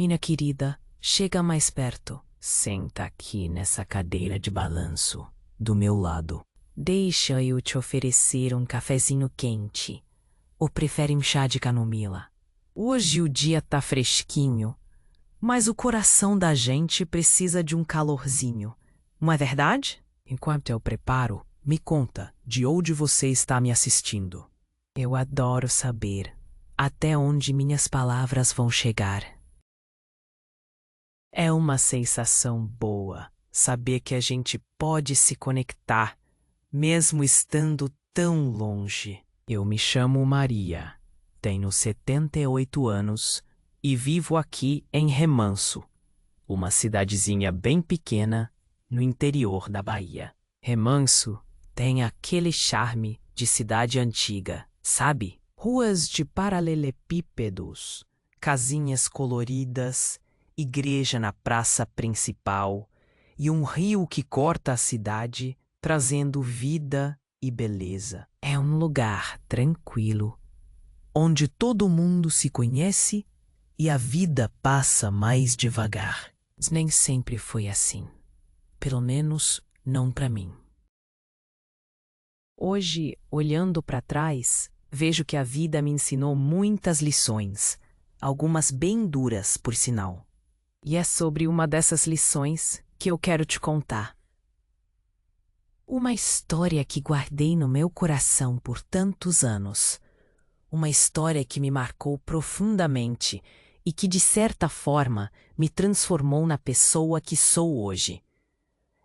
Minha querida, chega mais perto. Senta aqui nessa cadeira de balanço, do meu lado. Deixa eu te oferecer um cafezinho quente. Ou prefere um chá de camomila? Hoje o dia tá fresquinho, mas o coração da gente precisa de um calorzinho. Não é verdade? Enquanto eu preparo, me conta de onde você está me assistindo. Eu adoro saber até onde minhas palavras vão chegar. É uma sensação boa saber que a gente pode se conectar, mesmo estando tão longe. Eu me chamo Maria, tenho 78 anos e vivo aqui em Remanso, uma cidadezinha bem pequena no interior da Bahia. Remanso tem aquele charme de cidade antiga, sabe? Ruas de paralelepípedos, casinhas coloridas, igreja na praça principal e um rio que corta a cidade, trazendo vida e beleza. É um lugar tranquilo, onde todo mundo se conhece e a vida passa mais devagar. Mas nem sempre foi assim. Pelo menos não para mim. Hoje, olhando para trás, vejo que a vida me ensinou muitas lições, algumas bem duras, por sinal. E é sobre uma dessas lições que eu quero te contar. Uma história que guardei no meu coração por tantos anos. Uma história que me marcou profundamente e que, de certa forma, me transformou na pessoa que sou hoje.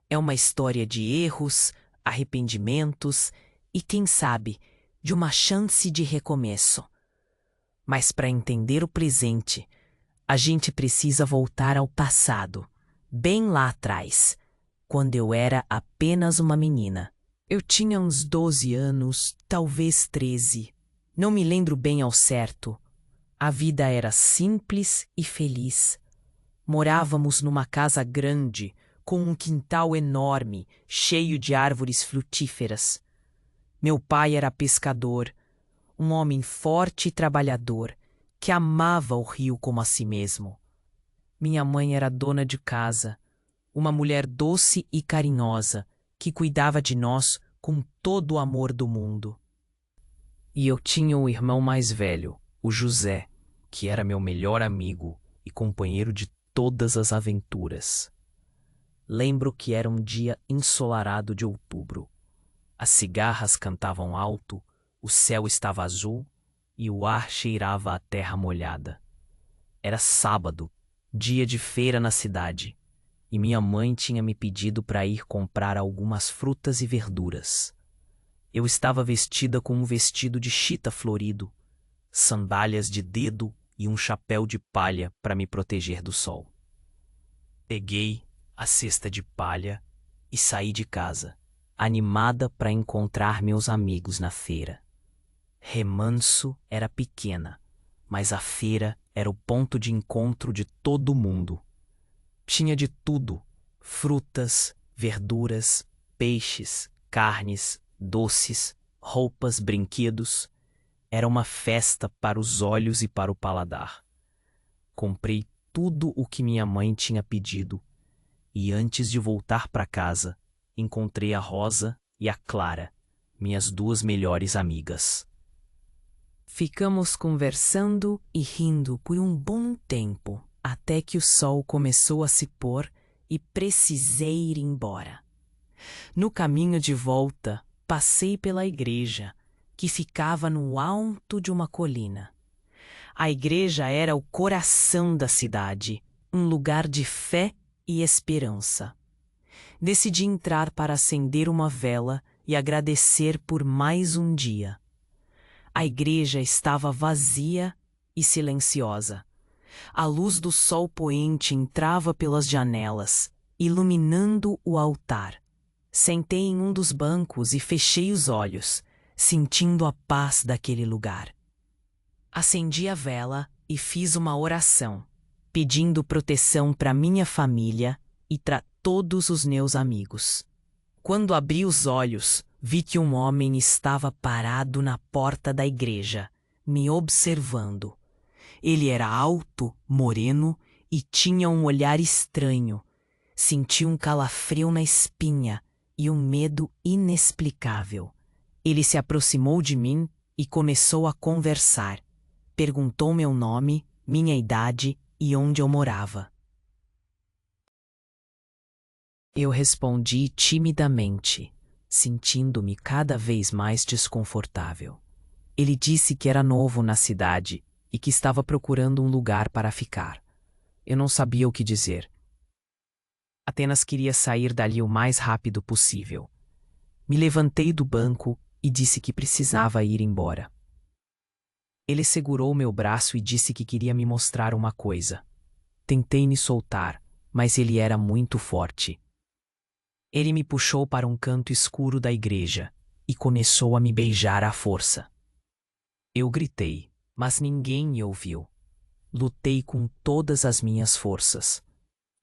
É uma história de erros, arrependimentos e, quem sabe, de uma chance de recomeço. Mas para entender o presente, a gente precisa voltar ao passado, bem lá atrás, quando eu era apenas uma menina. Eu tinha uns 12 anos, talvez 13. Não me lembro bem ao certo. A vida era simples e feliz. Morávamos numa casa grande, com um quintal enorme, cheio de árvores frutíferas. Meu pai era pescador, um homem forte e trabalhador, que amava o rio como a si mesmo. Minha mãe era dona de casa, uma mulher doce e carinhosa, que cuidava de nós com todo o amor do mundo. E eu tinha um irmão mais velho, o José, que era meu melhor amigo e companheiro de todas as aventuras. Lembro que era um dia ensolarado de outubro. As cigarras cantavam alto, o céu estava azul e o ar cheirava a terra molhada. Era sábado, dia de feira na cidade, e minha mãe tinha me pedido para ir comprar algumas frutas e verduras. Eu estava vestida com um vestido de chita florido, sandálias de dedo e um chapéu de palha para me proteger do sol. Peguei a cesta de palha e saí de casa, animada para encontrar meus amigos na feira. Remanso era pequena, mas a feira era o ponto de encontro de todo mundo. Tinha de tudo: frutas, verduras, peixes, carnes, doces, roupas, brinquedos. Era uma festa para os olhos e para o paladar. Comprei tudo o que minha mãe tinha pedido e, antes de voltar para casa, encontrei a Rosa e a Clara, minhas duas melhores amigas. Ficamos conversando e rindo por um bom tempo, até que o sol começou a se pôr e precisei ir embora. No caminho de volta, passei pela igreja, que ficava no alto de uma colina. A igreja era o coração da cidade, um lugar de fé e esperança. Decidi entrar para acender uma vela e agradecer por mais um dia. A igreja estava vazia e silenciosa. A luz do sol poente entrava pelas janelas, iluminando o altar. Sentei em um dos bancos e fechei os olhos, sentindo a paz daquele lugar. Acendi a vela e fiz uma oração, pedindo proteção para minha família e para todos os meus amigos. Quando abri os olhos, vi que um homem estava parado na porta da igreja, me observando. Ele era alto, moreno e tinha um olhar estranho. Senti um calafrio na espinha e um medo inexplicável. Ele se aproximou de mim e começou a conversar. Perguntou meu nome, minha idade e onde eu morava. Eu respondi timidamente, sentindo-me cada vez mais desconfortável. Ele disse que era novo na cidade e que estava procurando um lugar para ficar. Eu não sabia o que dizer. Apenas queria sair dali o mais rápido possível. Me levantei do banco e disse que precisava ir embora. Ele segurou meu braço e disse que queria me mostrar uma coisa. Tentei me soltar, mas ele era muito forte. Ele me puxou para um canto escuro da igreja e começou a me beijar à força. Eu gritei, mas ninguém me ouviu. Lutei com todas as minhas forças,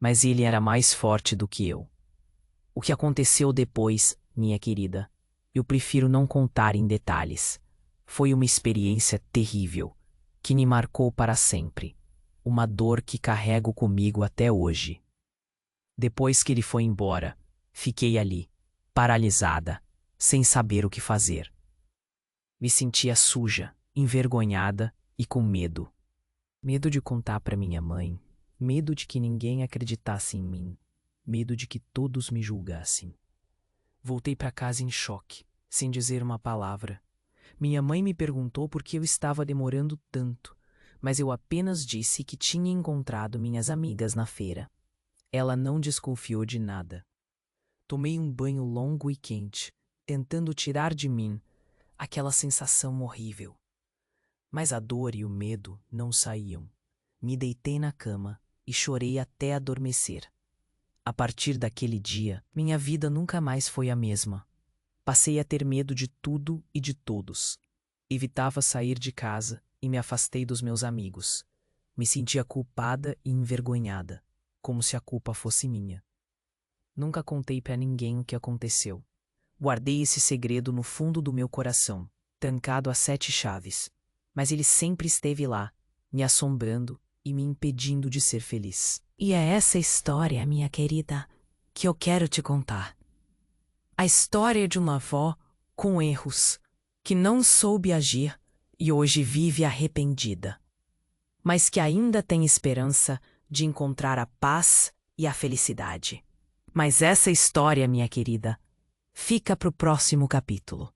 mas ele era mais forte do que eu. O que aconteceu depois, minha querida, eu prefiro não contar em detalhes. Foi uma experiência terrível, que me marcou para sempre. Uma dor que carrego comigo até hoje. Depois que ele foi embora, fiquei ali, paralisada, sem saber o que fazer. Me sentia suja, envergonhada e com medo. Medo de contar para minha mãe, medo de que ninguém acreditasse em mim, medo de que todos me julgassem. Voltei para casa em choque, sem dizer uma palavra. Minha mãe me perguntou por que eu estava demorando tanto, mas eu apenas disse que tinha encontrado minhas amigas na feira. Ela não desconfiou de nada. Tomei um banho longo e quente, tentando tirar de mim aquela sensação horrível. Mas a dor e o medo não saíam. Me deitei na cama e chorei até adormecer. A partir daquele dia, minha vida nunca mais foi a mesma. Passei a ter medo de tudo e de todos. Evitava sair de casa e me afastei dos meus amigos. Me sentia culpada e envergonhada, como se a culpa fosse minha. Nunca contei para ninguém o que aconteceu. Guardei esse segredo no fundo do meu coração, trancado a 7 chaves. Mas ele sempre esteve lá, me assombrando e me impedindo de ser feliz. E é essa história, minha querida, que eu quero te contar. A história de uma avó com erros, que não soube agir e hoje vive arrependida, mas que ainda tem esperança de encontrar a paz e a felicidade. Mas essa história, minha querida, fica para o próximo capítulo.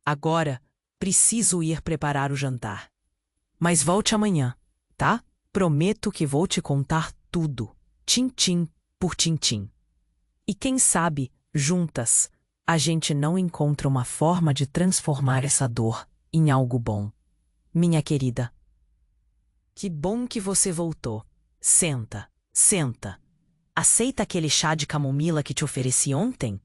Agora, preciso ir preparar o jantar. Mas volte amanhã, tá? Prometo que vou te contar tudo, tintim por tintim. E quem sabe, juntas, a gente não encontra uma forma de transformar essa dor em algo bom. Minha querida. Que bom que você voltou. Senta, senta. Aceita aquele chá de camomila que te ofereci ontem?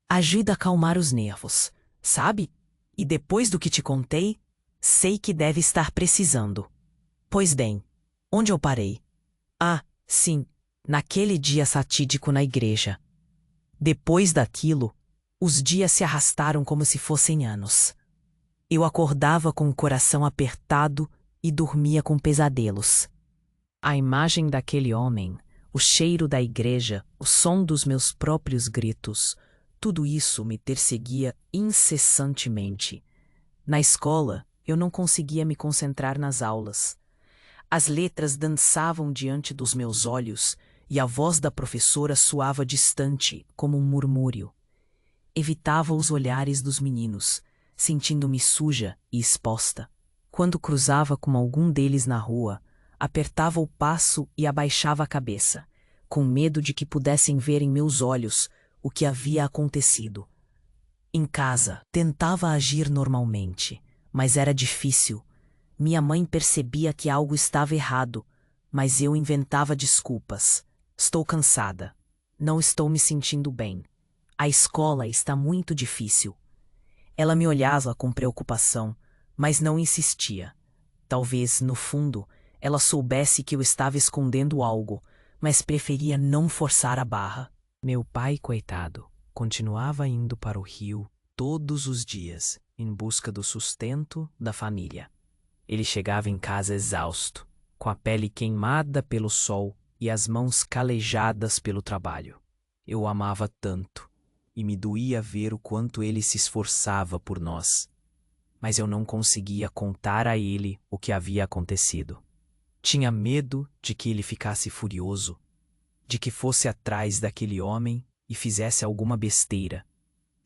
Ajuda a acalmar os nervos, sabe? E depois do que te contei, sei que deve estar precisando. Pois bem, onde eu parei? Ah, sim, naquele dia fatídico na igreja. Depois daquilo, os dias se arrastaram como se fossem anos. Eu acordava com o coração apertado e dormia com pesadelos. A imagem daquele homem, o cheiro da igreja, o som dos meus próprios gritos, tudo isso me perseguia incessantemente. Na escola, eu não conseguia me concentrar nas aulas. As letras dançavam diante dos meus olhos e a voz da professora soava distante, como um murmúrio. Evitava os olhares dos meninos, sentindo-me suja e exposta. Quando cruzava com algum deles na rua, apertava o passo e abaixava a cabeça, com medo de que pudessem ver em meus olhos o que havia acontecido. Em casa, tentava agir normalmente, mas era difícil. Minha mãe percebia que algo estava errado, mas eu inventava desculpas. Estou cansada. Não estou me sentindo bem. A escola está muito difícil. Ela me olhava com preocupação, mas não insistia. Talvez, no fundo, ela soubesse que eu estava escondendo algo, mas preferia não forçar a barra. Meu pai, coitado, continuava indo para o rio todos os dias, em busca do sustento da família. Ele chegava em casa exausto, com a pele queimada pelo sol e as mãos calejadas pelo trabalho. Eu o amava tanto, e me doía ver o quanto ele se esforçava por nós. Mas eu não conseguia contar a ele o que havia acontecido. Tinha medo de que ele ficasse furioso, de que fosse atrás daquele homem e fizesse alguma besteira.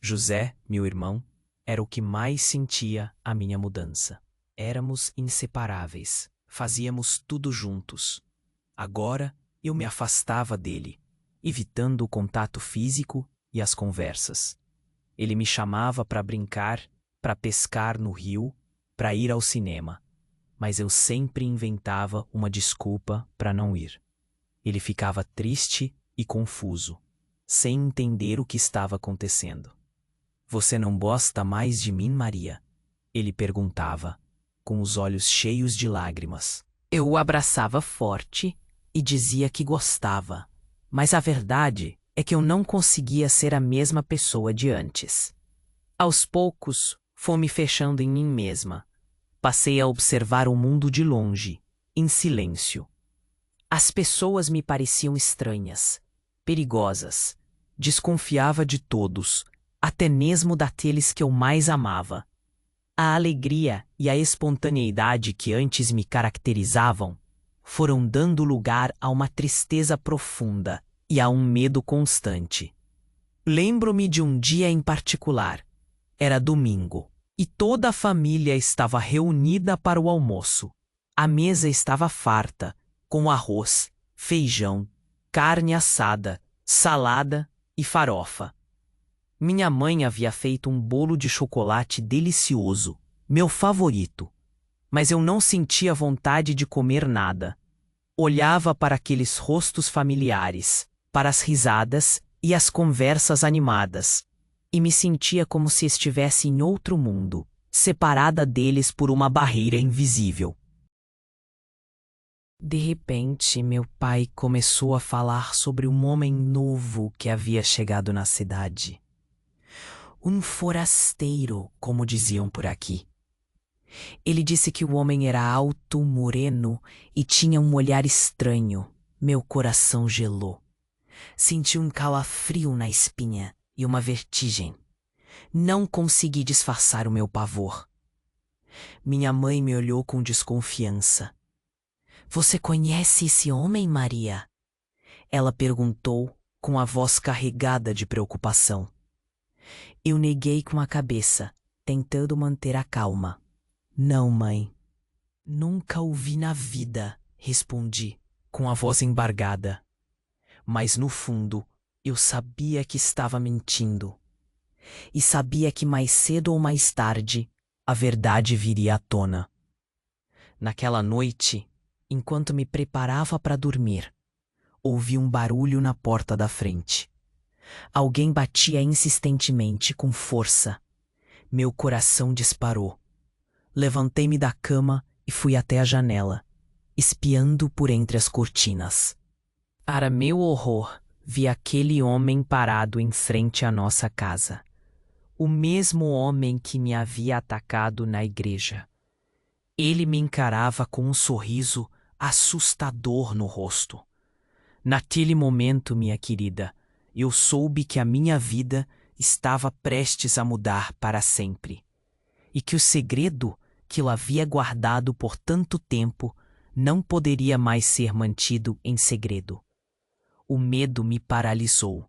José, meu irmão, era o que mais sentia a minha mudança. Éramos inseparáveis, fazíamos tudo juntos. Agora eu me afastava dele, evitando o contato físico e as conversas. Ele me chamava para brincar, para pescar no rio, para ir ao cinema, mas eu sempre inventava uma desculpa para não ir. Ele ficava triste e confuso, sem entender o que estava acontecendo. Você não gosta mais de mim, Maria? Ele perguntava, com os olhos cheios de lágrimas. Eu o abraçava forte e dizia que gostava, mas a verdade é que eu não conseguia ser a mesma pessoa de antes. Aos poucos, fui me fechando em mim mesma. Passei a observar o mundo de longe, em silêncio. As pessoas me pareciam estranhas, perigosas. Desconfiava de todos, até mesmo daqueles que eu mais amava. A alegria e a espontaneidade que antes me caracterizavam foram dando lugar a uma tristeza profunda e a um medo constante. Lembro-me de um dia em particular. Era domingo, e toda a família estava reunida para o almoço. A mesa estava farta, com arroz, feijão, carne assada, salada e farofa. Minha mãe havia feito um bolo de chocolate delicioso, meu favorito, mas eu não sentia vontade de comer nada. Olhava para aqueles rostos familiares, para as risadas e as conversas animadas, e me sentia como se estivesse em outro mundo, separada deles por uma barreira invisível. De repente, meu pai começou a falar sobre um homem novo que havia chegado na cidade. Um forasteiro, como diziam por aqui. Ele disse que o homem era alto, moreno e tinha um olhar estranho. Meu coração gelou. Senti um calafrio na espinha e uma vertigem. Não consegui disfarçar o meu pavor. Minha mãe me olhou com desconfiança. Você conhece esse homem, Maria? Ela perguntou com a voz carregada de preocupação. Eu neguei com a cabeça, tentando manter a calma. Não, mãe. Nunca o vi na vida, respondi, com a voz embargada. Mas no fundo, eu sabia que estava mentindo. E sabia que mais cedo ou mais tarde, a verdade viria à tona. Naquela noite, enquanto me preparava para dormir, ouvi um barulho na porta da frente. Alguém batia insistentemente, com força. Meu coração disparou. Levantei-me da cama e fui até a janela, espiando por entre as cortinas. Para meu horror, vi aquele homem parado em frente à nossa casa. O mesmo homem que me havia atacado na igreja. Ele me encarava com um sorriso assustador no rosto. Naquele momento, minha querida, eu soube que a minha vida estava prestes a mudar para sempre, e que o segredo que eu havia guardado por tanto tempo não poderia mais ser mantido em segredo. O medo me paralisou.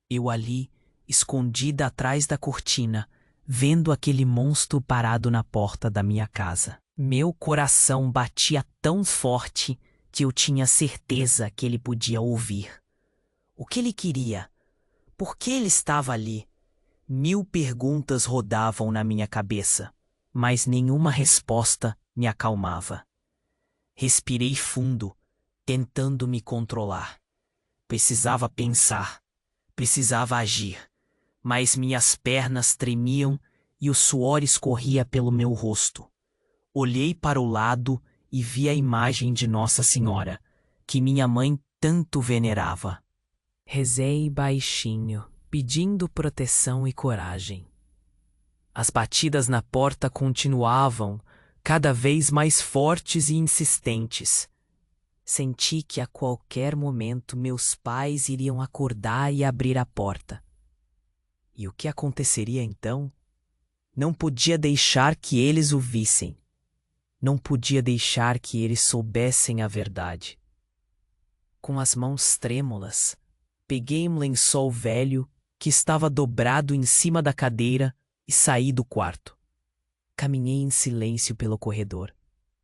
Eu ali, escondida atrás da cortina, vendo aquele monstro parado na porta da minha casa. Meu coração batia tão forte que eu tinha certeza que ele podia ouvir. O que ele queria? Por que ele estava ali? 1000 perguntas rodavam na minha cabeça, mas nenhuma resposta me acalmava. Respirei fundo, tentando me controlar. Precisava pensar, precisava agir, mas minhas pernas tremiam e o suor escorria pelo meu rosto. Olhei para o lado e vi a imagem de Nossa Senhora, que minha mãe tanto venerava. Rezei baixinho, pedindo proteção e coragem. As batidas na porta continuavam, cada vez mais fortes e insistentes. Senti que a qualquer momento meus pais iriam acordar e abrir a porta. E o que aconteceria então? Não podia deixar que eles o vissem. Não podia deixar que eles soubessem a verdade. Com as mãos trêmulas, peguei um lençol velho que estava dobrado em cima da cadeira e saí do quarto. Caminhei em silêncio pelo corredor,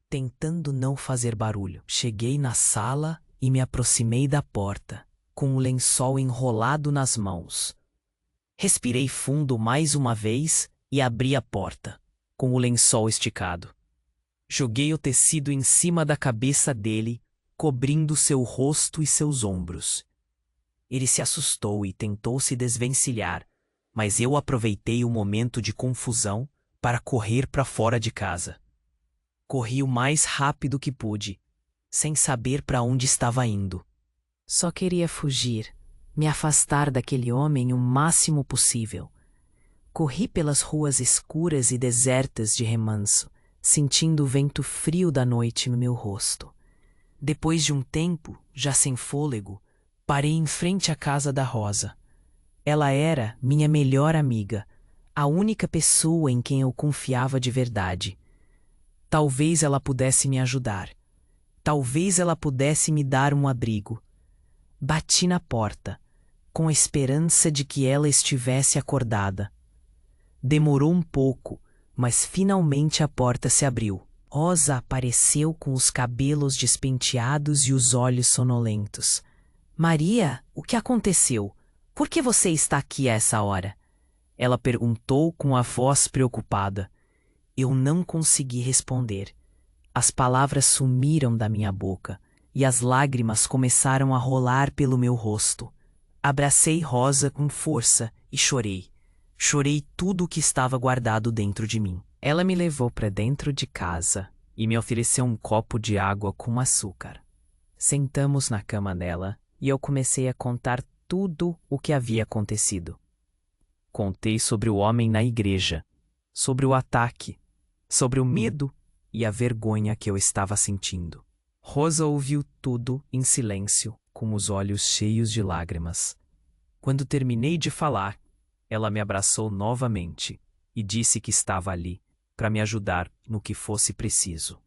tentando não fazer barulho. Cheguei na sala e me aproximei da porta, com o lençol enrolado nas mãos. Respirei fundo mais uma vez e abri a porta, com o lençol esticado. Joguei o tecido em cima da cabeça dele, cobrindo seu rosto e seus ombros. Ele se assustou e tentou se desvencilhar, mas eu aproveitei o momento de confusão para correr para fora de casa. Corri o mais rápido que pude, sem saber para onde estava indo. Só queria fugir, me afastar daquele homem o máximo possível. Corri pelas ruas escuras e desertas de remanso, sentindo o vento frio da noite no meu rosto. Depois de um tempo, já sem fôlego, parei em frente à casa da Rosa. Ela era minha melhor amiga, a única pessoa em quem eu confiava de verdade. Talvez ela pudesse me ajudar. Talvez ela pudesse me dar um abrigo. Bati na porta, com a esperança de que ela estivesse acordada. Demorou um pouco, mas finalmente a porta se abriu. Rosa apareceu com os cabelos despenteados e os olhos sonolentos. Maria, o que aconteceu? Por que você está aqui a essa hora? Ela perguntou com a voz preocupada. Eu não consegui responder. As palavras sumiram da minha boca e as lágrimas começaram a rolar pelo meu rosto. Abracei Rosa com força e chorei. Chorei tudo o que estava guardado dentro de mim. Ela me levou para dentro de casa e me ofereceu um copo de água com açúcar. Sentamos na cama dela e eu comecei a contar tudo o que havia acontecido. Contei sobre o homem na igreja, sobre o ataque, sobre o medo e a vergonha que eu estava sentindo. Rosa ouviu tudo em silêncio, com os olhos cheios de lágrimas. Quando terminei de falar, ela me abraçou novamente e disse que estava ali para me ajudar no que fosse preciso.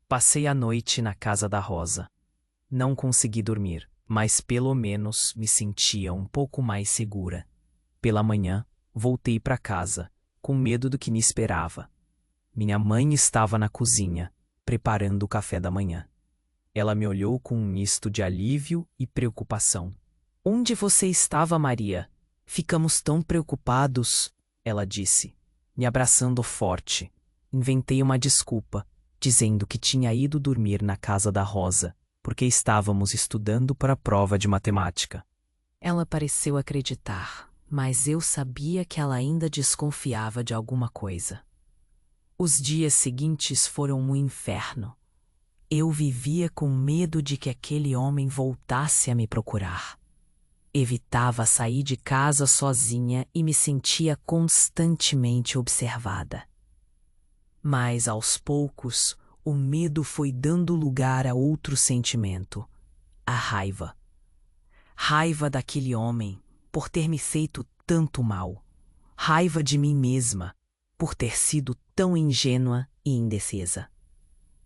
Passei a noite na casa da Rosa. Não consegui dormir, mas pelo menos me sentia um pouco mais segura. Pela manhã, voltei para casa, com medo do que me esperava. Minha mãe estava na cozinha, preparando o café da manhã. Ela me olhou com um misto de alívio e preocupação. Onde você estava, Maria? Ficamos tão preocupados, ela disse, me abraçando forte. Inventei uma desculpa, dizendo que tinha ido dormir na casa da Rosa, porque estávamos estudando para a prova de matemática. Ela pareceu acreditar, mas eu sabia que ela ainda desconfiava de alguma coisa. Os dias seguintes foram um inferno. Eu vivia com medo de que aquele homem voltasse a me procurar. Evitava sair de casa sozinha e me sentia constantemente observada. Mas, aos poucos, o medo foi dando lugar a outro sentimento, a raiva. Raiva daquele homem por ter me feito tanto mal. Raiva de mim mesma por ter sido tão ingênua e indefesa.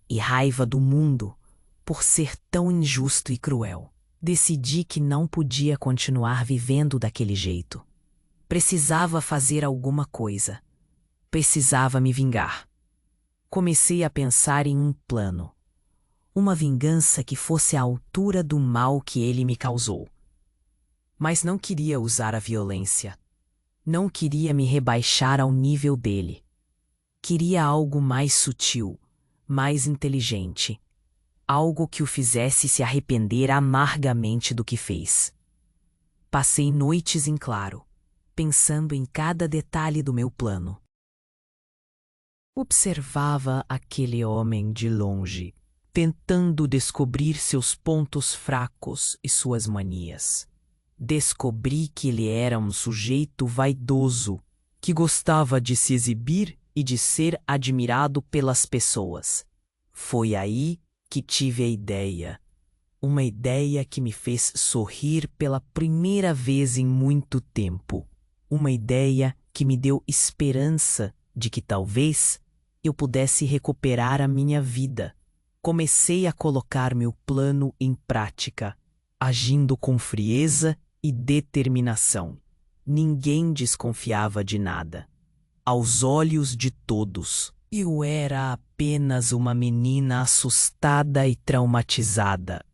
E raiva do mundo por ser tão injusto e cruel. Decidi que não podia continuar vivendo daquele jeito. Precisava fazer alguma coisa. Precisava me vingar. Comecei a pensar em um plano. Uma vingança que fosse à altura do mal que ele me causou. Mas não queria usar a violência. Não queria me rebaixar ao nível dele. Queria algo mais sutil, mais inteligente. Algo que o fizesse se arrepender amargamente do que fez. Passei noites em claro, pensando em cada detalhe do meu plano. Observava aquele homem de longe, tentando descobrir seus pontos fracos e suas manias. Descobri que ele era um sujeito vaidoso, que gostava de se exibir e de ser admirado pelas pessoas. Foi aí que tive a ideia Uma ideia que me fez sorrir pela primeira vez em muito tempo. Uma ideia que me deu esperança de que talvez eu pudesse recuperar a minha vida. Comecei a colocar meu plano em prática, agindo com frieza e determinação. Ninguém desconfiava de nada. Aos olhos de todos, eu era apenas uma menina assustada e traumatizada.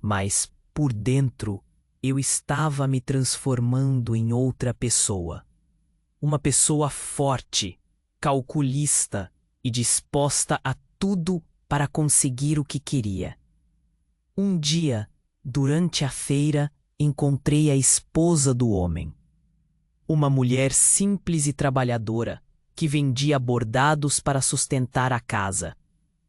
Mas, por dentro, eu estava me transformando em outra pessoa. Uma pessoa forte, calculista e disposta a tudo para conseguir o que queria. Um dia, durante a feira, encontrei a esposa do homem. Uma mulher simples e trabalhadora, que vendia bordados para sustentar a casa.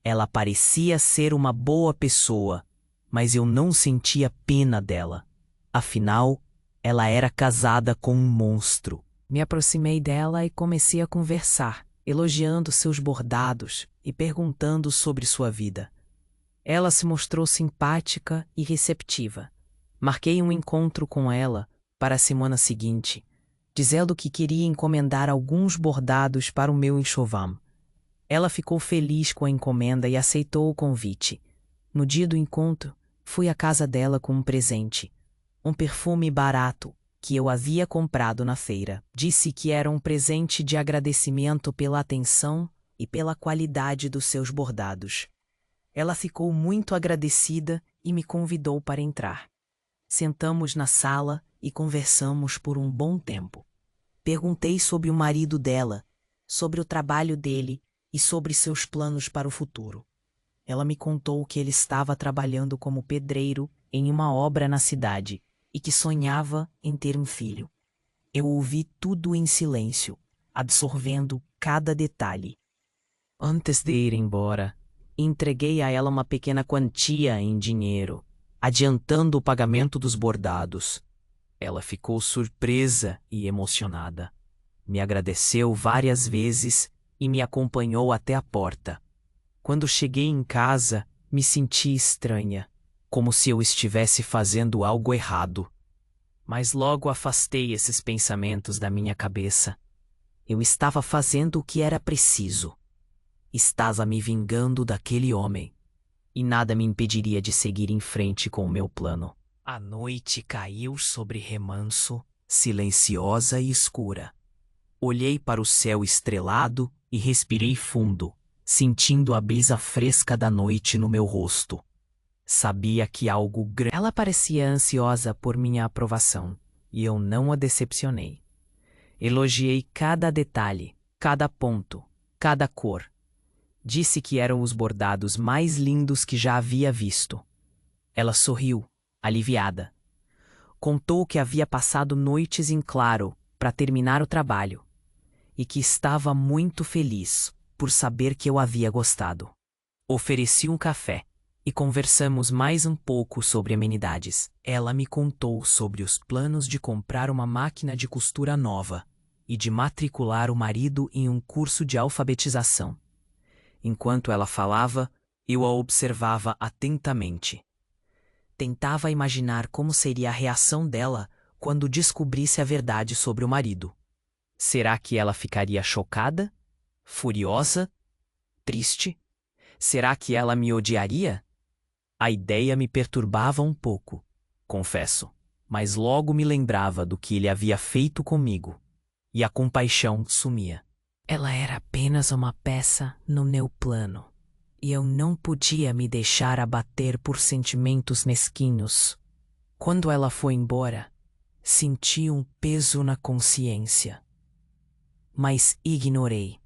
Ela parecia ser uma boa pessoa, mas eu não sentia pena dela. Afinal, ela era casada com um monstro. Me aproximei dela e comecei a conversar, elogiando seus bordados e perguntando sobre sua vida. Ela se mostrou simpática e receptiva. Marquei um encontro com ela para a semana seguinte, dizendo que queria encomendar alguns bordados para o meu enxoval. Ela ficou feliz com a encomenda e aceitou o convite. No dia do encontro, fui à casa dela com um presente, um perfume barato que eu havia comprado na feira. Disse que era um presente de agradecimento pela atenção e pela qualidade dos seus bordados. Ela ficou muito agradecida e me convidou para entrar. Sentamos na sala e conversamos por um bom tempo. Perguntei sobre o marido dela, sobre o trabalho dele e sobre seus planos para o futuro. Ela me contou que ele estava trabalhando como pedreiro em uma obra na cidade e que sonhava em ter um filho. Eu ouvi tudo em silêncio, absorvendo cada detalhe. Antes de ir embora, entreguei a ela uma pequena quantia em dinheiro, adiantando o pagamento dos bordados. Ela ficou surpresa e emocionada. Me agradeceu várias vezes e me acompanhou até a porta. Quando cheguei em casa, me senti estranha, como se eu estivesse fazendo algo errado. Mas logo afastei esses pensamentos da minha cabeça. Eu estava fazendo o que era preciso. Estava me vingando daquele homem, e nada me impediria de seguir em frente com o meu plano. A noite caiu sobre Remanso, silenciosa e escura. Olhei para o céu estrelado e respirei fundo, sentindo a brisa fresca da noite no meu rosto. Sabia que algo grande... Ela parecia ansiosa por minha aprovação, e eu não a decepcionei. Elogiei cada detalhe, cada ponto, cada cor. Disse que eram os bordados mais lindos que já havia visto. Ela sorriu, aliviada. Contou que havia passado noites em claro para terminar o trabalho e que estava muito feliz por saber que eu havia gostado. Ofereci um café e conversamos mais um pouco sobre amenidades. Ela me contou sobre os planos de comprar uma máquina de costura nova e de matricular o marido em um curso de alfabetização. Enquanto ela falava, eu a observava atentamente. Tentava imaginar como seria a reação dela quando descobrisse a verdade sobre o marido. Será que ela ficaria chocada? Furiosa? Triste? Será que ela me odiaria? A ideia me perturbava um pouco, confesso, mas logo me lembrava do que ele havia feito comigo, e a compaixão sumia. Ela era apenas uma peça no meu plano, e eu não podia me deixar abater por sentimentos mesquinhos. Quando ela foi embora, senti um peso na consciência. Mas ignorei.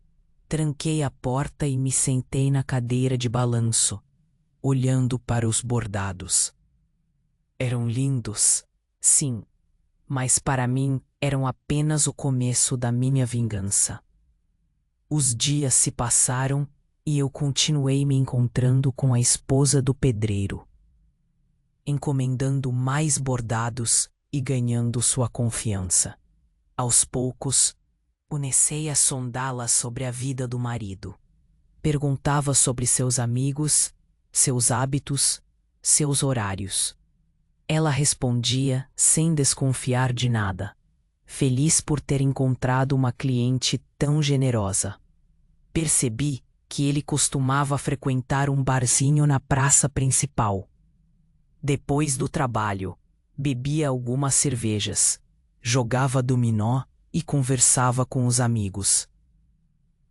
Tranquei a porta e me sentei na cadeira de balanço, olhando para os bordados. Eram lindos, sim, mas para mim eram apenas o começo da minha vingança. Os dias se passaram e eu continuei me encontrando com a esposa do pedreiro, encomendando mais bordados e ganhando sua confiança. Aos poucos, comecei a sondá-la sobre a vida do marido. Perguntava sobre seus amigos, seus hábitos, seus horários. Ela respondia sem desconfiar de nada, feliz por ter encontrado uma cliente tão generosa. Percebi que ele costumava frequentar um barzinho na praça principal. Depois do trabalho, bebia algumas cervejas, jogava dominó e conversava com os amigos.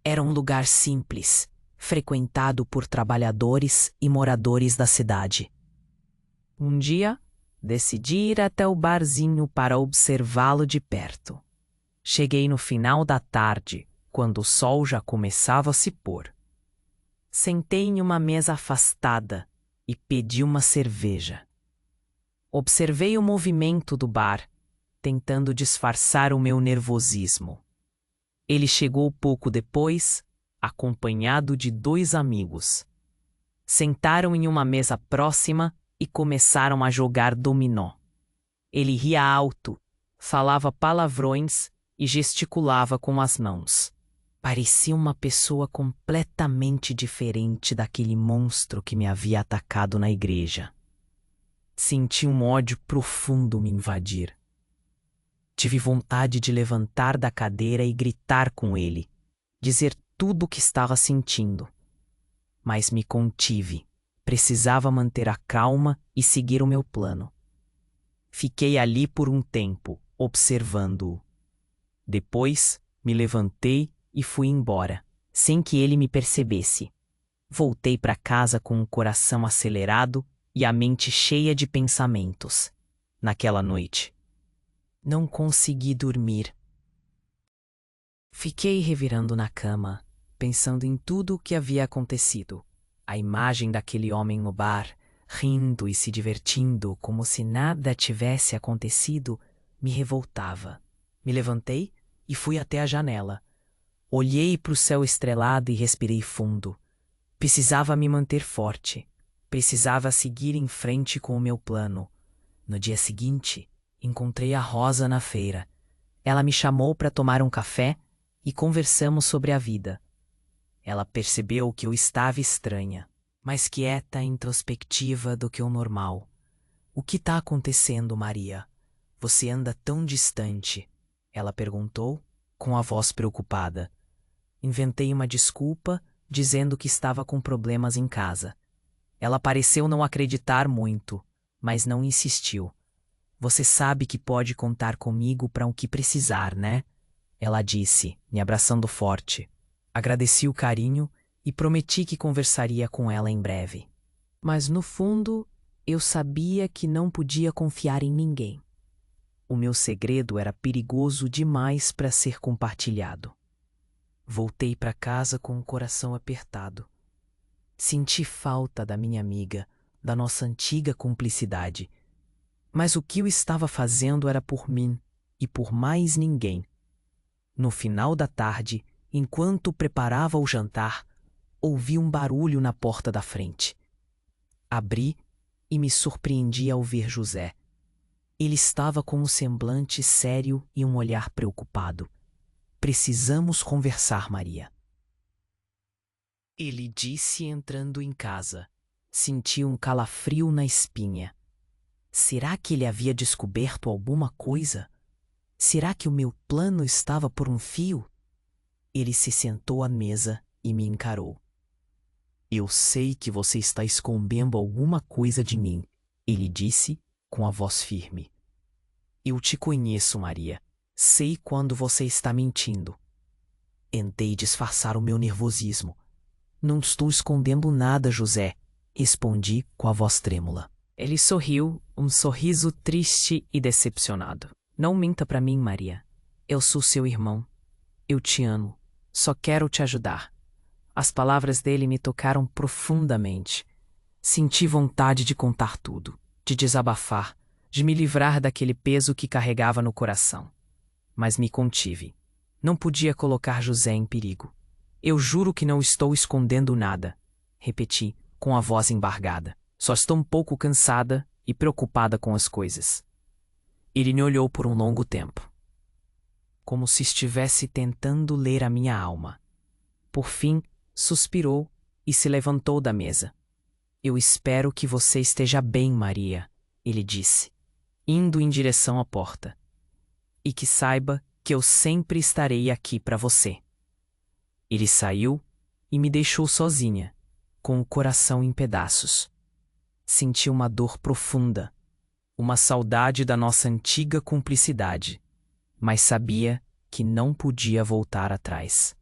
Era um lugar simples, frequentado por trabalhadores e moradores da cidade. Um dia, decidi ir até o barzinho para observá-lo de perto. Cheguei no final da tarde, quando o sol já começava a se pôr. Sentei em uma mesa afastada e pedi uma cerveja. Observei o movimento do bar, tentando disfarçar o meu nervosismo. Ele chegou pouco depois, acompanhado de 2 amigos. Sentaram em uma mesa próxima e começaram a jogar dominó. Ele ria alto, falava palavrões e gesticulava com as mãos. Parecia uma pessoa completamente diferente daquele monstro que me havia atacado na igreja. Senti um ódio profundo me invadir. Tive vontade de levantar da cadeira e gritar com ele, dizer tudo o que estava sentindo. Mas me contive. Precisava manter a calma e seguir o meu plano. Fiquei ali por um tempo, observando-o. Depois, me levantei e fui embora, sem que ele me percebesse. Voltei para casa com o coração acelerado e a mente cheia de pensamentos. Naquela noite, não consegui dormir. Fiquei revirando na cama, pensando em tudo o que havia acontecido. A imagem daquele homem no bar, rindo e se divertindo como se nada tivesse acontecido, me revoltava. Me levantei e fui até a janela. Olhei para o céu estrelado e respirei fundo. Precisava me manter forte. Precisava seguir em frente com o meu plano. No dia seguinte, encontrei a Rosa na feira. Ela me chamou para tomar um café e conversamos sobre a vida. Ela percebeu que eu estava estranha, mais quieta e introspectiva do que o normal. O que está acontecendo, Maria? Você anda tão distante? Ela perguntou, com a voz preocupada. Inventei uma desculpa, dizendo que estava com problemas em casa. Ela pareceu não acreditar muito, mas não insistiu. Você sabe que pode contar comigo para o que precisar, né? Ela disse, me abraçando forte. Agradeci o carinho e prometi que conversaria com ela em breve. Mas no fundo, eu sabia que não podia confiar em ninguém. O meu segredo era perigoso demais para ser compartilhado. Voltei para casa com o coração apertado. Senti falta da minha amiga, da nossa antiga cumplicidade. Mas o que eu estava fazendo era por mim e por mais ninguém. No final da tarde, enquanto preparava o jantar, ouvi um barulho na porta da frente. Abri e me surpreendi ao ver José. Ele estava com um semblante sério e um olhar preocupado. Precisamos conversar, Maria. Ele disse entrando em casa. Senti um calafrio na espinha. Será que ele havia descoberto alguma coisa? Será que o meu plano estava por um fio? Ele se sentou à mesa e me encarou. Eu sei que você está escondendo alguma coisa de mim, ele disse com a voz firme. Eu te conheço, Maria. Sei quando você está mentindo. Tentei disfarçar o meu nervosismo. Não estou escondendo nada, José, respondi com a voz trêmula. Ele sorriu, um sorriso triste e decepcionado. Não minta para mim, Maria. Eu sou seu irmão. Eu te amo. Só quero te ajudar. As palavras dele me tocaram profundamente. Senti vontade de contar tudo, de desabafar, de me livrar daquele peso que carregava no coração. Mas me contive. Não podia colocar José em perigo. Eu juro que não estou escondendo nada, repeti, com a voz embargada. Só estou um pouco cansada e preocupada com as coisas. Ele me olhou por um longo tempo, como se estivesse tentando ler a minha alma. Por fim, suspirou e se levantou da mesa. Eu espero que você esteja bem, Maria, ele disse, indo em direção à porta. E que saiba que eu sempre estarei aqui para você. Ele saiu e me deixou sozinha, com o coração em pedaços. Senti uma dor profunda, uma saudade da nossa antiga cumplicidade, mas sabia que não podia voltar atrás.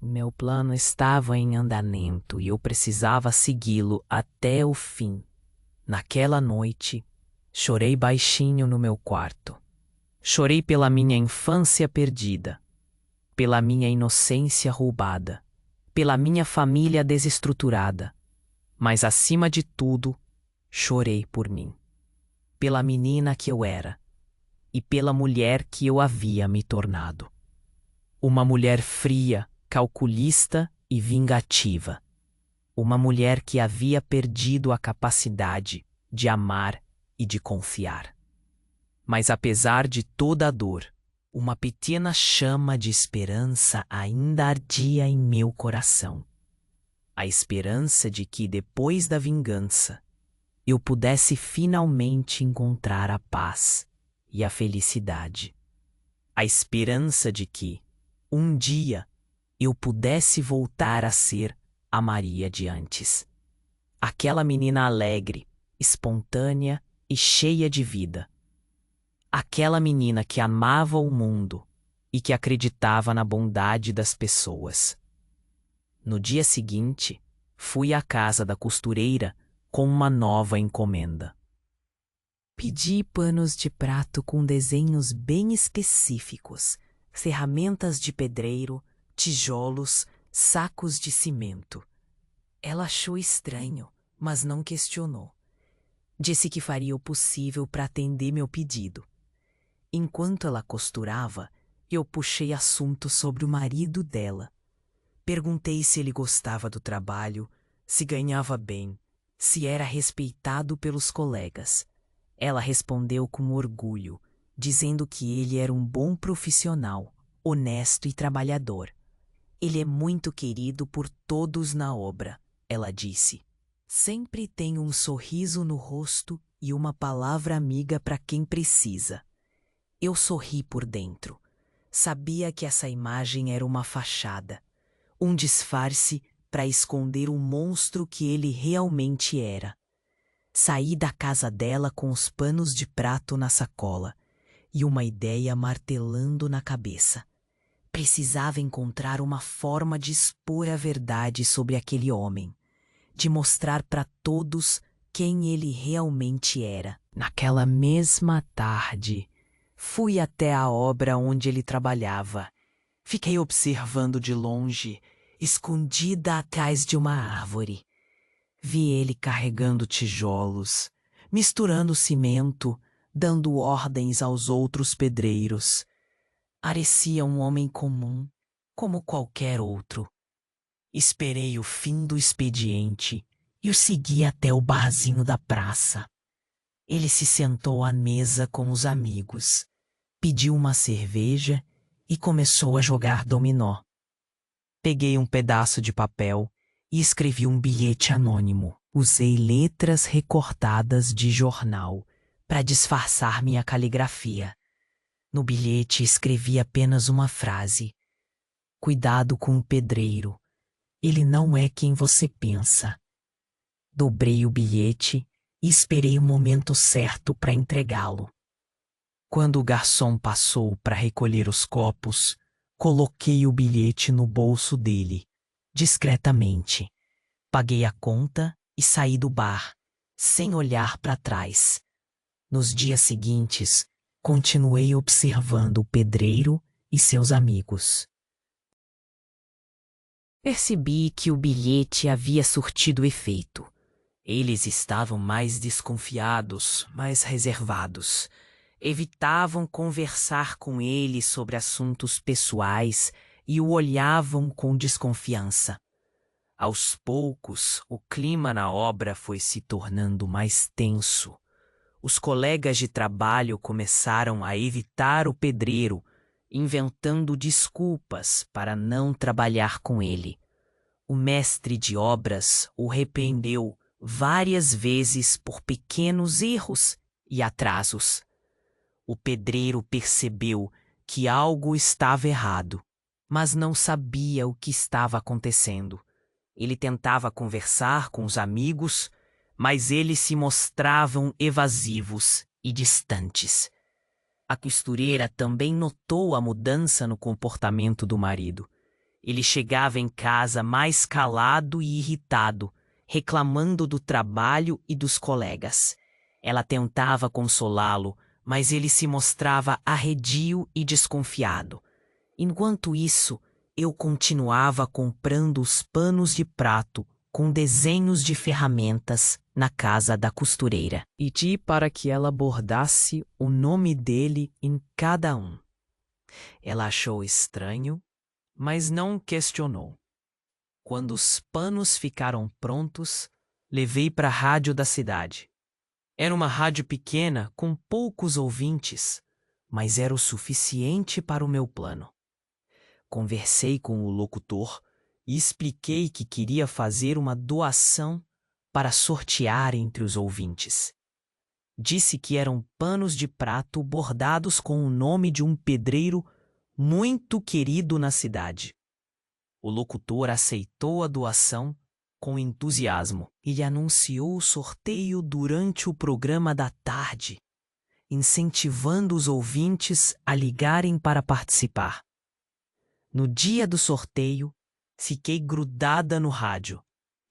Meu plano estava em andamento e eu precisava segui-lo até o fim. Naquela noite, chorei baixinho no meu quarto. Chorei pela minha infância perdida, pela minha inocência roubada, pela minha família desestruturada, mas acima de tudo, chorei por mim, pela menina que eu era e pela mulher que eu havia me tornado. Uma mulher fria, calculista e vingativa. Uma mulher que havia perdido a capacidade de amar e de confiar. Mas apesar de toda a dor, uma pequena chama de esperança ainda ardia em meu coração. A esperança de que, depois da vingança, eu pudesse finalmente encontrar a paz e a felicidade. A esperança de que, um dia, eu pudesse voltar a ser a Maria de antes. Aquela menina alegre, espontânea e cheia de vida. Aquela menina que amava o mundo e que acreditava na bondade das pessoas. No dia seguinte, fui à casa da costureira com uma nova encomenda. Pedi panos de prato com desenhos bem específicos, ferramentas de pedreiro, tijolos, sacos de cimento. Ela achou estranho, mas não questionou. Disse que faria o possível para atender meu pedido. Enquanto ela costurava, eu puxei assunto sobre o marido dela. Perguntei se ele gostava do trabalho, se ganhava bem, se era respeitado pelos colegas. Ela respondeu com orgulho, dizendo que ele era um bom profissional, honesto e trabalhador. Ele é muito querido por todos na obra, ela disse. Sempre tem um sorriso no rosto e uma palavra amiga para quem precisa. Eu sorri por dentro. Sabia que essa imagem era uma fachada, um disfarce para esconder o monstro que ele realmente era. Saí da casa dela com os panos de prato na sacola e uma ideia martelando na cabeça. Precisava encontrar uma forma de expor a verdade sobre aquele homem, de mostrar para todos quem ele realmente era. Naquela mesma tarde, fui até a obra onde ele trabalhava. Fiquei observando de longe, escondida atrás de uma árvore. Vi ele carregando tijolos, misturando cimento, dando ordens aos outros pedreiros. Parecia um homem comum, como qualquer outro. Esperei o fim do expediente e o segui até o barzinho da praça. Ele se sentou à mesa com os amigos, pediu uma cerveja e começou a jogar dominó. Peguei um pedaço de papel e escrevi um bilhete anônimo. Usei letras recortadas de jornal para disfarçar minha caligrafia. No bilhete escrevi apenas uma frase: cuidado com o pedreiro. Ele não é quem você pensa. Dobrei o bilhete e esperei o momento certo para entregá-lo. Quando o garçom passou para recolher os copos, coloquei o bilhete no bolso dele, discretamente. Paguei a conta e saí do bar, sem olhar para trás. Nos dias seguintes, continuei observando o pedreiro e seus amigos. Percebi que o bilhete havia surtido efeito. Eles estavam mais desconfiados, mais reservados. Evitavam conversar com ele sobre assuntos pessoais e o olhavam com desconfiança. Aos poucos, o clima na obra foi se tornando mais tenso. Os colegas de trabalho começaram a evitar o pedreiro, inventando desculpas para não trabalhar com ele. O mestre de obras o repreendeu, várias vezes por pequenos erros e atrasos. O pedreiro percebeu que algo estava errado, mas não sabia o que estava acontecendo. Ele tentava conversar com os amigos, mas eles se mostravam evasivos e distantes. A costureira também notou a mudança no comportamento do marido. Ele chegava em casa mais calado e irritado, reclamando do trabalho e dos colegas. Ela tentava consolá-lo, mas ele se mostrava arredio e desconfiado. Enquanto isso, eu continuava comprando os panos de prato com desenhos de ferramentas na casa da costureira. Pedi para que ela bordasse o nome dele em cada um. Ela achou estranho, mas não questionou. Quando os panos ficaram prontos, levei para a rádio da cidade. Era uma rádio pequena com poucos ouvintes, mas era o suficiente para o meu plano. Conversei com o locutor e expliquei que queria fazer uma doação para sortear entre os ouvintes. Disse que eram panos de prato bordados com o nome de um pedreiro muito querido na cidade. O locutor aceitou a doação com entusiasmo e anunciou o sorteio durante o programa da tarde, incentivando os ouvintes a ligarem para participar. No dia do sorteio, fiquei grudada no rádio,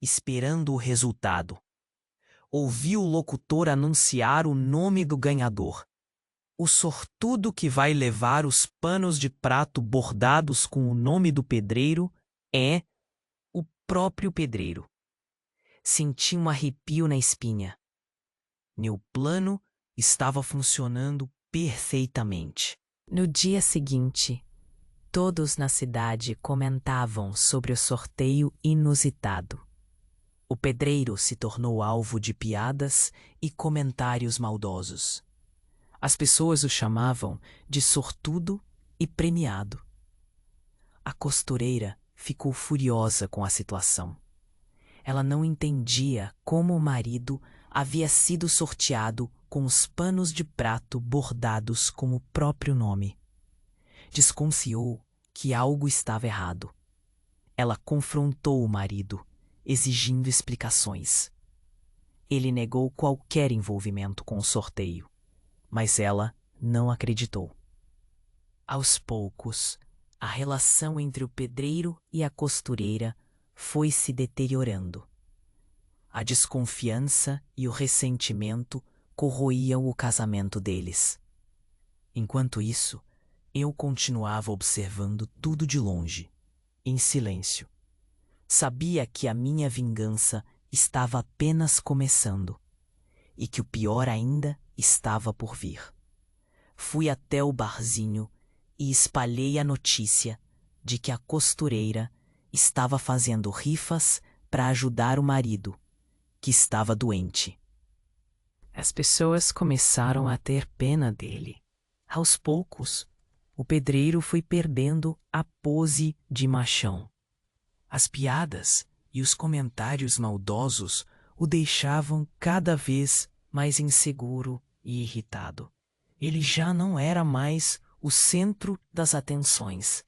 esperando o resultado. Ouvi o locutor anunciar o nome do ganhador. O sortudo que vai levar os panos de prato bordados com o nome do pedreiro é o próprio pedreiro. Senti um arrepio na espinha. Meu plano estava funcionando perfeitamente. No dia seguinte, todos na cidade comentavam sobre o sorteio inusitado. O pedreiro se tornou alvo de piadas e comentários maldosos. As pessoas o chamavam de sortudo e premiado. A costureira ficou furiosa com a situação. Ela não entendia como o marido havia sido sorteado com os panos de prato bordados com o próprio nome. Desconfiou que algo estava errado. Ela confrontou o marido, exigindo explicações. Ele negou qualquer envolvimento com o sorteio, mas ela não acreditou. Aos poucos, a relação entre o pedreiro e a costureira foi se deteriorando. A desconfiança e o ressentimento corroíam o casamento deles. Enquanto isso, eu continuava observando tudo de longe, em silêncio. Sabia que a minha vingança estava apenas começando e que o pior ainda estava por vir. Fui até o barzinho e espalhei a notícia de que a costureira estava fazendo rifas para ajudar o marido, que estava doente. As pessoas começaram a ter pena dele. Aos poucos, o pedreiro foi perdendo a pose de machão. As piadas e os comentários maldosos o deixavam cada vez mais inseguro e irritado. Ele já não era mais o centro das atenções.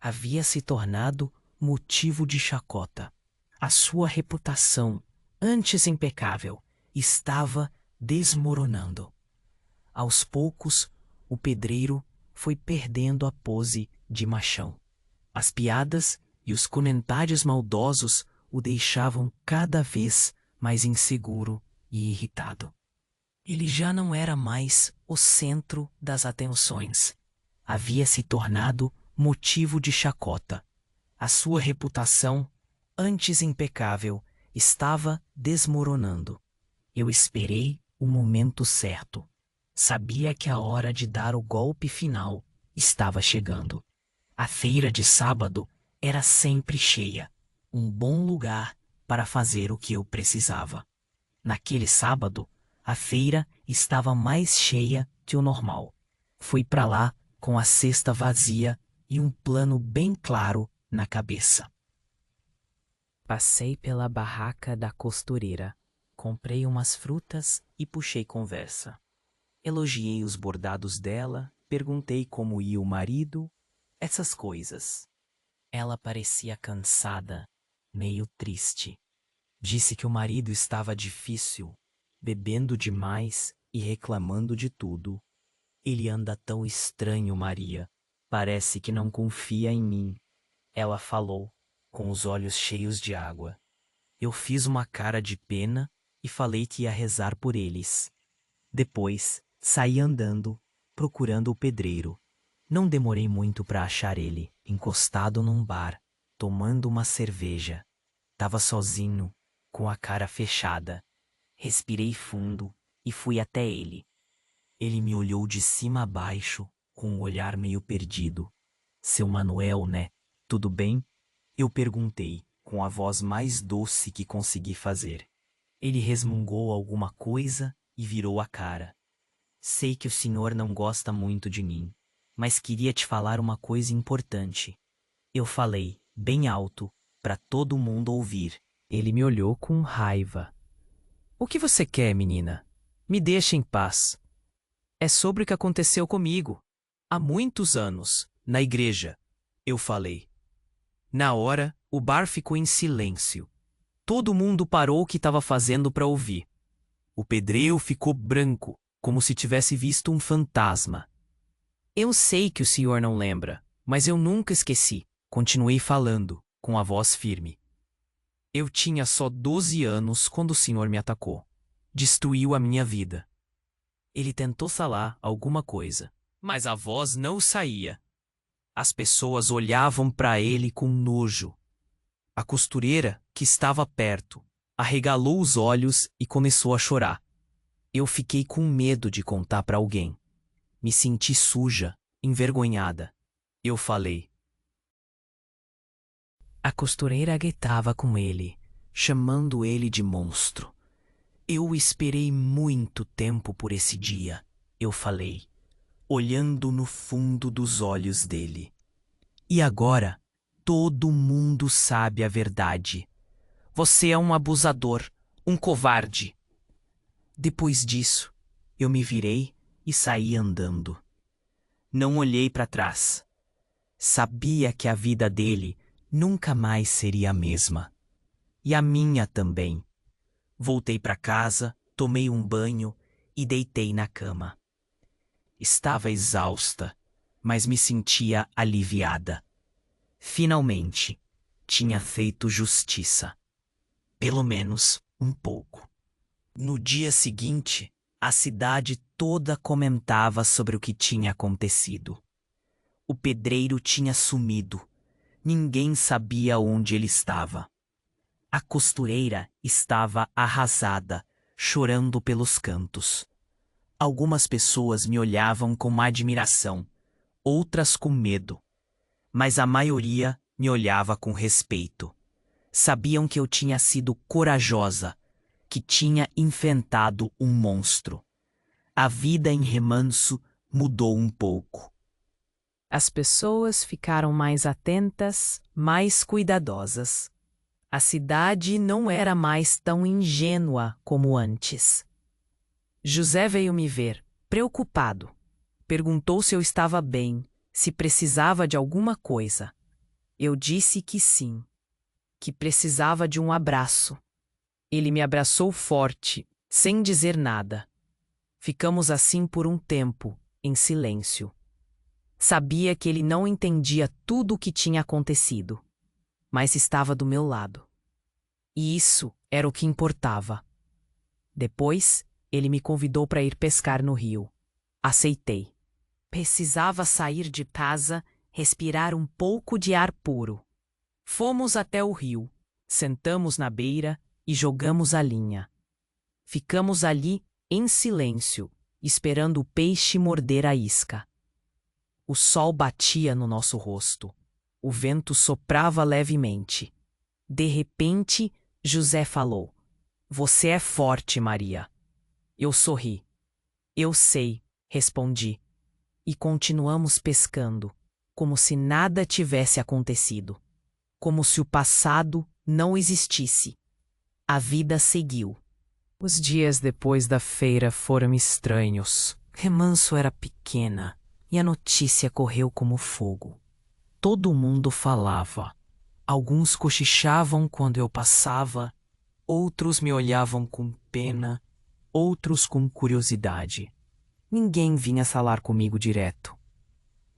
Havia se tornado motivo de chacota. A sua reputação, antes impecável, estava desmoronando. Aos poucos, o pedreiro foi perdendo a pose de machão. As piadas e os comentários maldosos o deixavam cada vez mais inseguro e irritado. Ele já não era mais o centro das atenções. Havia se tornado motivo de chacota. A sua reputação, antes impecável, estava desmoronando. Eu esperei o momento certo. Sabia que a hora de dar o golpe final estava chegando. A feira de sábado era sempre cheia, um bom lugar para fazer o que eu precisava. Naquele sábado, a feira estava mais cheia que o normal. Fui para lá com a cesta vazia e um plano bem claro na cabeça. Passei pela barraca da costureira. Comprei umas frutas e puxei conversa. Elogiei os bordados dela, perguntei como ia o marido, essas coisas. Ela parecia cansada, meio triste. Disse que o marido estava difícil, bebendo demais e reclamando de tudo. Ele anda tão estranho, Maria. Parece que não confia em mim. Ela falou, com os olhos cheios de água. Eu fiz uma cara de pena e falei que ia rezar por eles. Depois, saí andando, procurando o pedreiro. Não demorei muito para achar ele, encostado num bar, tomando uma cerveja. Tava sozinho, com a cara fechada. Respirei fundo e fui até ele. Ele me olhou de cima a baixo, com um olhar meio perdido. Seu Manuel, né? Tudo bem? Eu perguntei, com a voz mais doce que consegui fazer. Ele resmungou alguma coisa e virou a cara. Sei que o senhor não gosta muito de mim, mas queria te falar uma coisa importante. Eu falei, bem alto, para todo mundo ouvir. Ele me olhou com raiva. O que você quer, menina? Me deixa em paz. É sobre o que aconteceu comigo. Há muitos anos, na igreja, eu falei. Na hora, o bar ficou em silêncio. Todo mundo parou o que estava fazendo para ouvir. O pedreiro ficou branco, como se tivesse visto um fantasma. Eu sei que o senhor não lembra, mas eu nunca esqueci. Continuei falando, com a voz firme. Eu tinha só 12 anos quando o senhor me atacou. Destruiu a minha vida. Ele tentou falar alguma coisa, mas a voz não saía. As pessoas olhavam para ele com nojo. A costureira, que estava perto, arregalou os olhos e começou a chorar. Eu fiquei com medo de contar para alguém. Me senti suja, envergonhada. Eu falei. A costureira gritava com ele, chamando ele de monstro. Eu esperei muito tempo por esse dia, eu falei, olhando no fundo dos olhos dele. E agora, todo mundo sabe a verdade. Você é um abusador, um covarde. Depois disso, eu me virei e saí andando. Não olhei para trás. Sabia que a vida dele nunca mais seria a mesma. E a minha também. Voltei para casa, tomei um banho e deitei na cama. Estava exausta, mas me sentia aliviada. Finalmente, tinha feito justiça. Pelo menos um pouco. No dia seguinte, a cidade toda comentava sobre o que tinha acontecido. O pedreiro tinha sumido. Ninguém sabia onde ele estava. A costureira estava arrasada, chorando pelos cantos. Algumas pessoas me olhavam com admiração, outras com medo. Mas a maioria me olhava com respeito. Sabiam que eu tinha sido corajosa, que tinha enfrentado um monstro. A vida em Remanso mudou um pouco. As pessoas ficaram mais atentas, mais cuidadosas. A cidade não era mais tão ingênua como antes. José veio me ver, preocupado. Perguntou se eu estava bem, se precisava de alguma coisa. Eu disse que sim, que precisava de um abraço. Ele me abraçou forte, sem dizer nada. Ficamos assim por um tempo, em silêncio. Sabia que ele não entendia tudo o que tinha acontecido, mas estava do meu lado. E isso era o que importava. Depois, ele me convidou para ir pescar no rio. Aceitei. Precisava sair de casa, respirar um pouco de ar puro. Fomos até o rio, sentamos na beira e jogamos a linha. Ficamos ali, em silêncio, esperando o peixe morder a isca. O sol batia no nosso rosto. O vento soprava levemente. De repente, José falou: "Você é forte, Maria." Eu sorri. "Eu sei", respondi. E continuamos pescando, como se nada tivesse acontecido. Como se o passado não existisse. A vida seguiu. Os dias depois da feira foram estranhos. Remanso era pequena e a notícia correu como fogo. Todo mundo falava. Alguns cochichavam quando eu passava, outros me olhavam com pena, outros com curiosidade. Ninguém vinha falar comigo direto.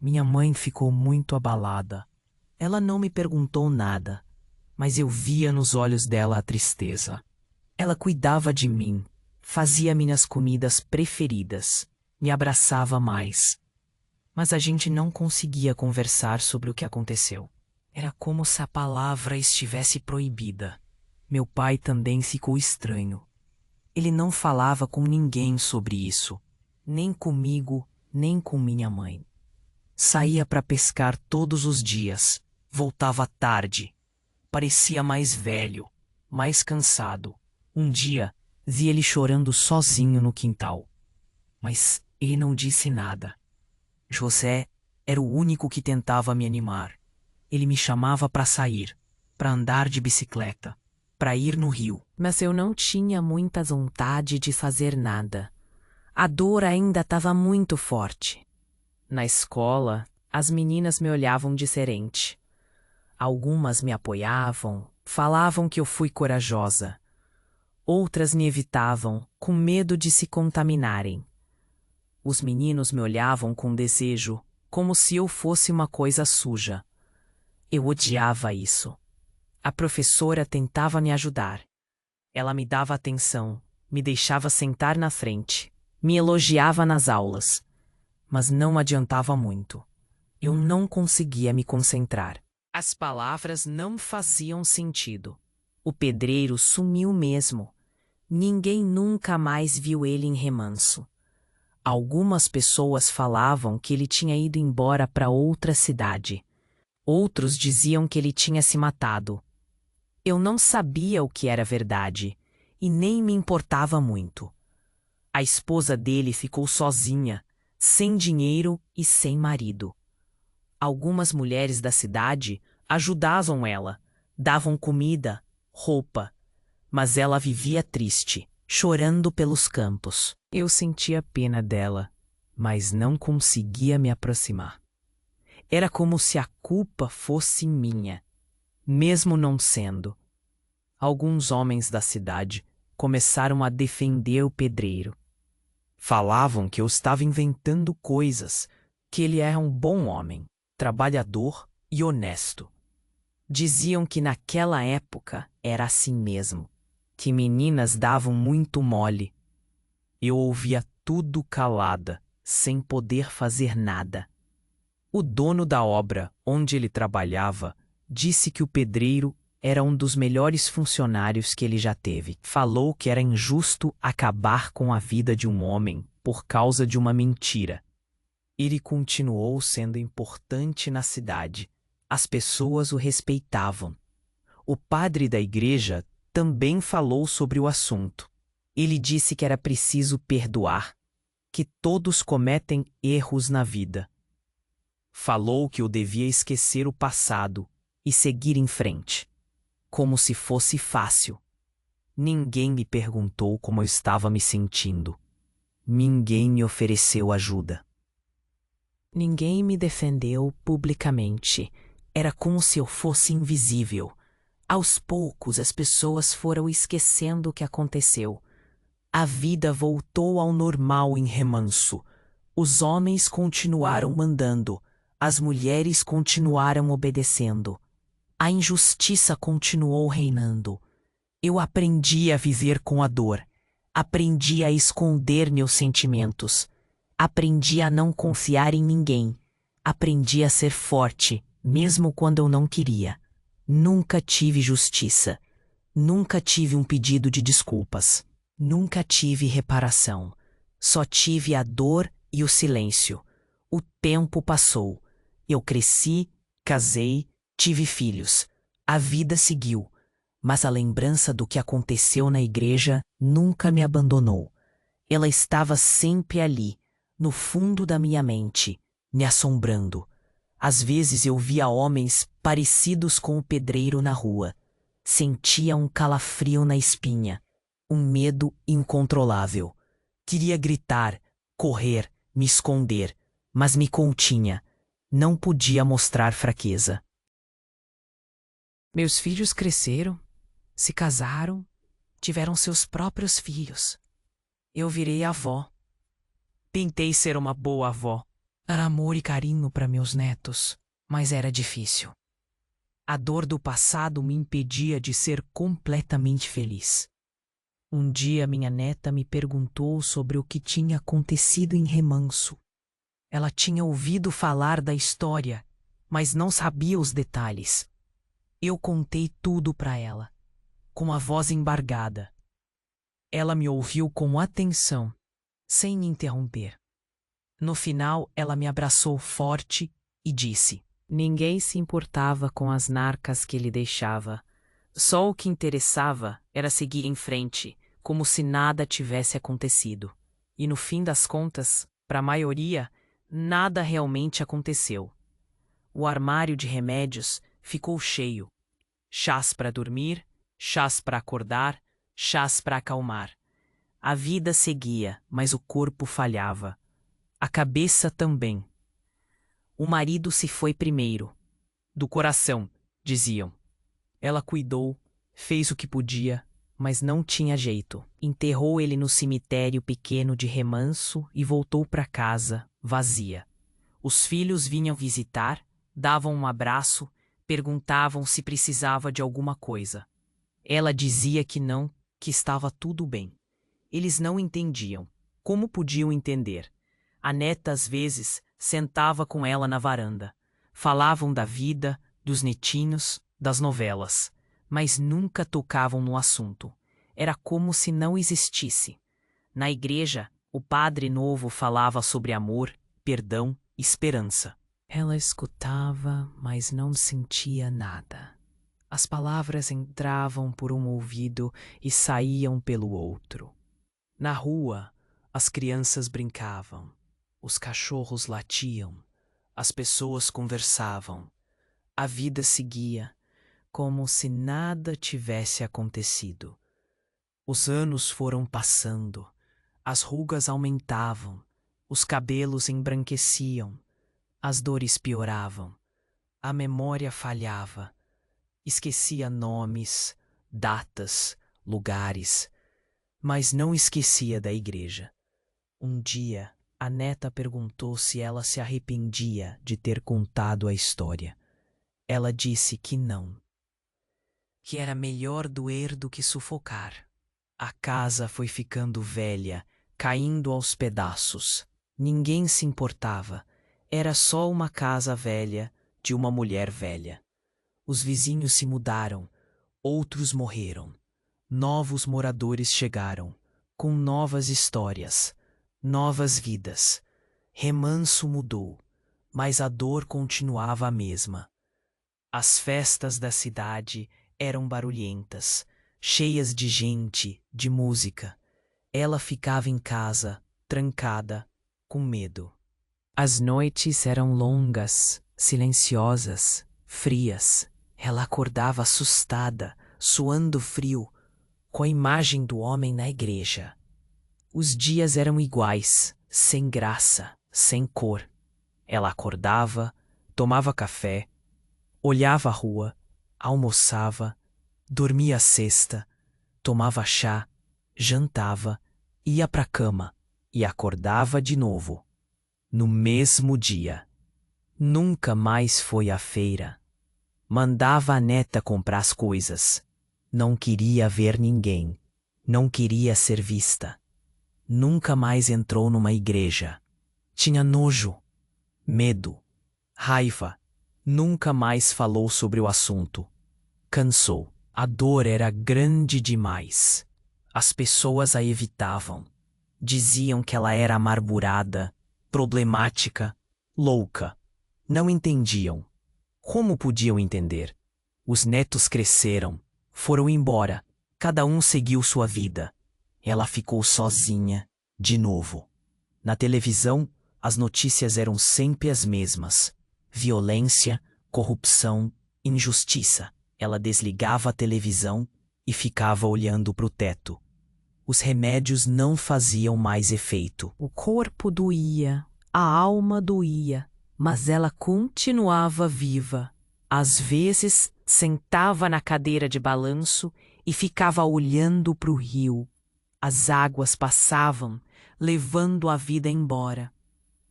Minha mãe ficou muito abalada. Ela não me perguntou nada, mas eu via nos olhos dela a tristeza. Ela cuidava de mim, fazia minhas comidas preferidas, me abraçava mais. Mas a gente não conseguia conversar sobre o que aconteceu. Era como se a palavra estivesse proibida. Meu pai também ficou estranho. Ele não falava com ninguém sobre isso, nem comigo, nem com minha mãe. Saía para pescar todos os dias, voltava tarde. Parecia mais velho, mais cansado. Um dia, vi ele chorando sozinho no quintal. Mas ele não disse nada. José era o único que tentava me animar. Ele me chamava para sair, para andar de bicicleta, para ir no rio. Mas eu não tinha muita vontade de fazer nada. A dor ainda estava muito forte. Na escola, as meninas me olhavam diferente. Algumas me apoiavam, falavam que eu fui corajosa. Outras me evitavam, com medo de se contaminarem. Os meninos me olhavam com desejo, como se eu fosse uma coisa suja. Eu odiava isso. A professora tentava me ajudar. Ela me dava atenção, me deixava sentar na frente, me elogiava nas aulas. Mas não adiantava muito. Eu não conseguia me concentrar. As palavras não faziam sentido. O pedreiro sumiu mesmo. Ninguém nunca mais viu ele em Remanso. Algumas pessoas falavam que ele tinha ido embora para outra cidade. Outros diziam que ele tinha se matado. Eu não sabia o que era verdade e nem me importava muito. A esposa dele ficou sozinha, sem dinheiro e sem marido. Algumas mulheres da cidade ajudavam ela, davam comida, roupa, mas ela vivia triste, chorando pelos campos. Eu sentia pena dela, mas não conseguia me aproximar. Era como se a culpa fosse minha, mesmo não sendo. Alguns homens da cidade começaram a defender o pedreiro. Falavam que eu estava inventando coisas, que ele era um bom homem, trabalhador e honesto. Diziam que naquela época era assim mesmo, que meninas davam muito mole. Eu ouvia tudo calada, sem poder fazer nada. O dono da obra onde ele trabalhava disse que o pedreiro era um dos melhores funcionários que ele já teve. Falou que era injusto acabar com a vida de um homem por causa de uma mentira. Ele continuou sendo importante na cidade. As pessoas o respeitavam. O padre da igreja também falou sobre o assunto. Ele disse que era preciso perdoar, que todos cometem erros na vida. Falou que eu devia esquecer o passado e seguir em frente, como se fosse fácil. Ninguém me perguntou como eu estava me sentindo. Ninguém me ofereceu ajuda. Ninguém me defendeu publicamente. Era como se eu fosse invisível. Aos poucos as pessoas foram esquecendo o que aconteceu. A vida voltou ao normal em Remanso. Os homens continuaram mandando. As mulheres continuaram obedecendo. A injustiça continuou reinando. Eu aprendi a viver com a dor. Aprendi a esconder meus sentimentos. Aprendi a não confiar em ninguém. Aprendi a ser forte, mesmo quando eu não queria. Nunca tive justiça. Nunca tive um pedido de desculpas. Nunca tive reparação. Só tive a dor e o silêncio. O tempo passou. Eu cresci, casei, tive filhos. A vida seguiu. Mas a lembrança do que aconteceu na igreja nunca me abandonou. Ela estava sempre ali, no fundo da minha mente, me assombrando. Às vezes eu via homens parecidos com o pedreiro na rua. Sentia um calafrio na espinha. um medo incontrolável. Queria gritar, correr, me esconder, mas me continha. Não podia mostrar fraqueza. Meus filhos cresceram, se casaram, tiveram seus próprios filhos. Eu virei avó. Tentei ser uma boa avó, dar amor e carinho para meus netos, mas era difícil. A dor do passado me impedia de ser completamente feliz. Um dia minha neta me perguntou sobre o que tinha acontecido em Remanso. Ela tinha ouvido falar da história, mas não sabia os detalhes. Eu contei tudo para ela, com a voz embargada. Ela me ouviu com atenção, sem me interromper. No final, ela me abraçou forte e disse: ninguém se importava com as narcas que ele deixava. Só o que interessava era seguir em frente, como se nada tivesse acontecido. E no fim das contas, para a maioria, nada realmente aconteceu. O armário de remédios ficou cheio. Chás para dormir, chás para acordar, chás para acalmar. A vida seguia, mas o corpo falhava. A cabeça também. O marido se foi primeiro. Do coração, diziam. Ela cuidou, fez o que podia, mas não tinha jeito. Enterrou ele no cemitério pequeno de Remanso e voltou para casa, vazia. Os filhos vinham visitar, davam um abraço, perguntavam se precisava de alguma coisa. Ela dizia que não, que estava tudo bem. Eles não entendiam. Como podiam entender? A neta, às vezes, sentava com ela na varanda. Falavam da vida, dos netinhos, das novelas, mas nunca tocavam no assunto. Era como se não existisse. Na igreja, o padre novo falava sobre amor, perdão, esperança. Ela escutava, mas não sentia nada. As palavras entravam por um ouvido e saíam pelo outro. Na rua, as crianças brincavam. Os cachorros latiam, as pessoas conversavam. A vida seguia, como se nada tivesse acontecido. Os anos foram passando, as rugas aumentavam, os cabelos embranqueciam, as dores pioravam, a memória falhava, esquecia nomes, datas, lugares, mas não esquecia da igreja. Um dia, a neta perguntou se ela se arrependia de ter contado a história. Ela disse que não. Que era melhor doer do que sufocar. A casa foi ficando velha, caindo aos pedaços. Ninguém se importava. Era só uma casa velha de uma mulher velha. Os vizinhos se mudaram, outros morreram. Novos moradores chegaram, com novas histórias. Novas vidas. Remanso mudou, mas a dor continuava a mesma. As festas da cidade eram barulhentas, cheias de gente, de música. Ela ficava em casa, trancada, com medo. As noites eram longas, silenciosas, frias. Ela acordava assustada, suando frio, com a imagem do homem na igreja. Os dias eram iguais, sem graça, sem cor. Ela acordava, tomava café, olhava a rua, almoçava, dormia a cesta, tomava chá, jantava, ia para a cama e acordava de novo. No mesmo dia. Nunca mais foi à feira. Mandava a neta comprar as coisas. Não queria ver ninguém. Não queria ser vista. Nunca mais entrou numa igreja. Tinha nojo, medo, raiva. Nunca mais falou sobre o assunto. Cansou. A dor era grande demais. As pessoas a evitavam. Diziam que ela era amargurada, problemática, louca. Não entendiam. Como podiam entender? Os netos cresceram, foram embora. Cada um seguiu sua vida. Ela ficou sozinha, de novo. Na televisão, as notícias eram sempre as mesmas. Violência, corrupção, injustiça. Ela desligava a televisão e ficava olhando para o teto. Os remédios não faziam mais efeito. O corpo doía, a alma doía, mas ela continuava viva. Às vezes, sentava na cadeira de balanço e ficava olhando para o rio. As águas passavam, levando a vida embora.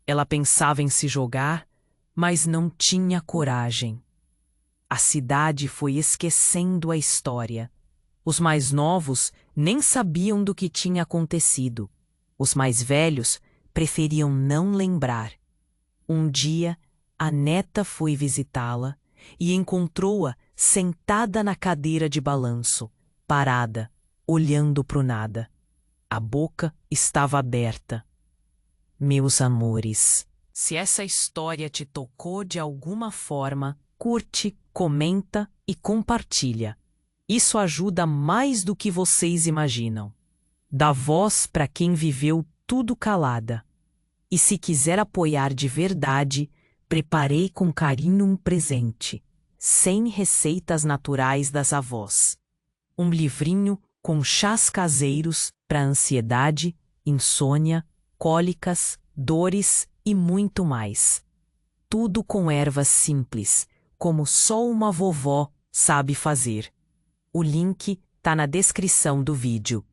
Ela pensava em se jogar, mas não tinha coragem. A cidade foi esquecendo a história. Os mais novos nem sabiam do que tinha acontecido. Os mais velhos preferiam não lembrar. Um dia, a neta foi visitá-la e encontrou-a sentada na cadeira de balanço, parada, olhando para o nada. A boca estava aberta. Meus amores, se essa história te tocou de alguma forma, curte, comenta e compartilha. Isso ajuda mais do que vocês imaginam. Dá voz para quem viveu tudo calada. E se quiser apoiar de verdade, preparei com carinho um presente. 100 receitas naturais das avós. Um livrinho com chás caseiros para ansiedade, insônia, cólicas, dores e muito mais. Tudo com ervas simples, como só uma vovó sabe fazer. O link tá na descrição do vídeo.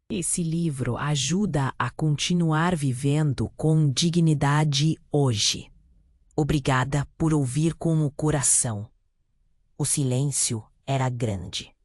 Esse livro ajuda a continuar vivendo com dignidade hoje. Obrigada por ouvir com o coração. O silêncio era grande.